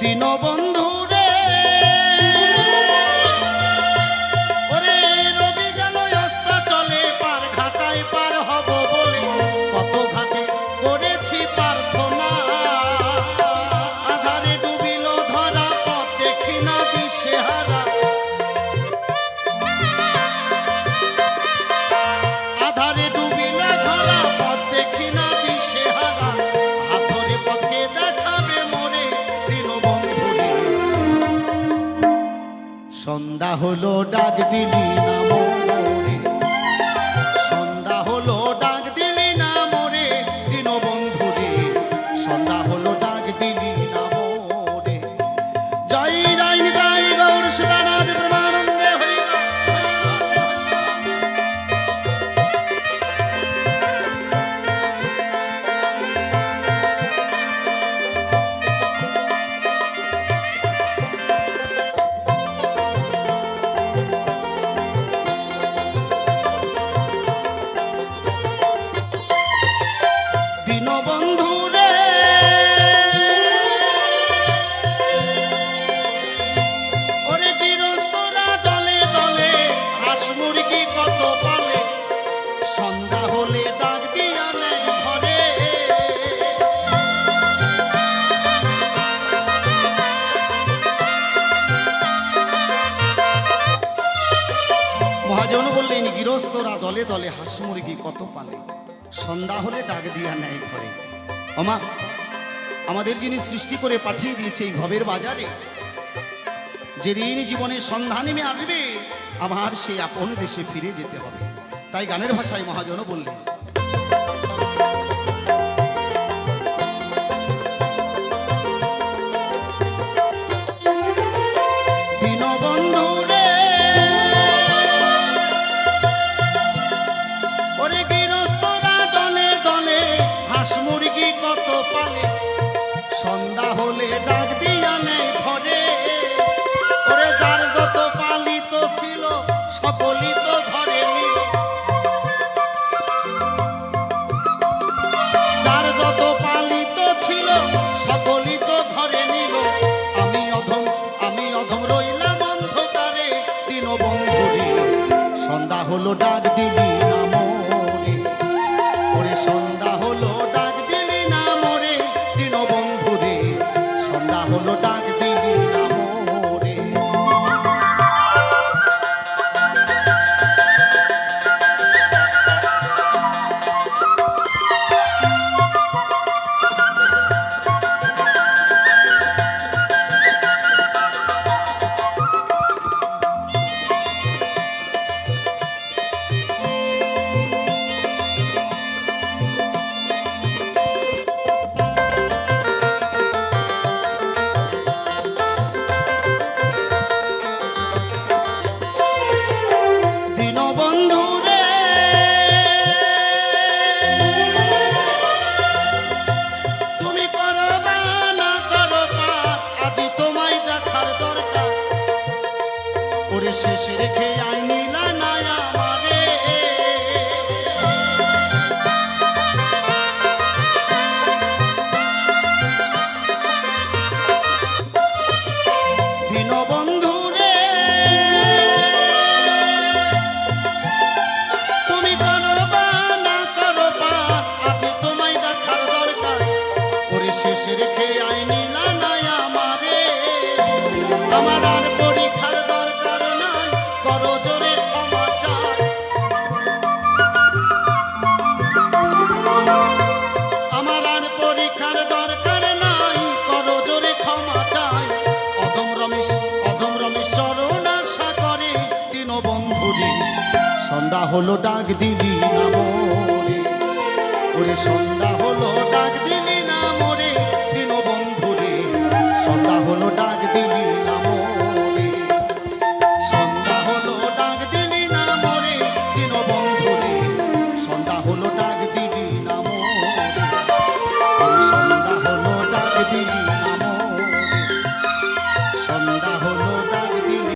দীনবন্ধু রে ওরে রবি গেল অস্ত চলে পার ঘাটায় পার হব বলে কত ঘাটে করেছি প্রার্থনা আধারে ডুবিল ধরা পথ দেখি না দিশেহারা আধারে ডুবিল ধরা পথ দেখি না দিশেহারা হাত ধরে পথকে দেখাবে মোরে দীনবন্ধু রে সন্ধ্যা হলো ডাক দিলি না মোরে সন্ধ্যা হলো ডাক দিলি না মোরে দীনবন্ধু রে সন্ধ্যা হলো ডাক দিলি না মোরে জয় জয় নিতাই গৌর সদানাথ ব্রহ্মানন্দে হরি দীনবন্ধু রে ওরে গৃহস্থরা দলে দলে হাঁস মুরগি কত পালে সন্ধ্যা হলে ডাক দিয়া নেয় ঘরে মহাজন বললেন গৃহস্থরা দলে দলে হাঁস মুরগি কত পালে সন্ধ্যা হলে ডাক দিয়া নেয় ঘরে ওমা আমাদের যিনি সৃষ্টি করে পাঠিয়ে দিয়েছে এই ভবের বাজারে যেদিন জীবনের সন্ধ্যা নেমে আসবে আমার সেই আপন দেশে ফিরে যেতে হবে তাই গানের ভাষায় মহাজন বললেন দীনবন্ধু রে ওরে গৃহস্থরা দলে দলে হাঁস মুরগি কত পালে সন্ধ্যা হলে ডাক দিয়া নেয় ঘরে ওরে যার যত পালিত ছিল সকলই তো ঘরে নিল যার যত পালিত ছিল সকলই তো ধরে নিল আমি অধম রইলাম অন্ধকারে দীনবন্ধু রে সন্ধ্যা হলো ডাক দিলি না মোরে ওরে সন্ধ্যা হলো ডাক দিলি না মোরে দীনবন্ধু রে সন্ধ্যা হলো ডাক দিলি না মোরে দীনবন্ধু রে তুমি করো বা না করো পার আজি তোমায় দেখার দরকার ওরে শেষে রেখে আই নিলা না আমারে দীনবন্ধু রে তুমি করো বা না করো পার আজি তোমায় দেখার দরকার ওরে শেষে রেখে আই নিলা না আমারে আমার আর পরীক্ষার দরকার নাই করো জোরে ক্ষমা চাই আমার আর পরীক্ষার দরকার নাই করো জোরে ক্ষমা চাই অধম রমেশ চরণ আশা করে দীনবন্ধু রে সন্ধ্যা হলো ডাক দিলি না মোরে ওরে সন্ধ্যা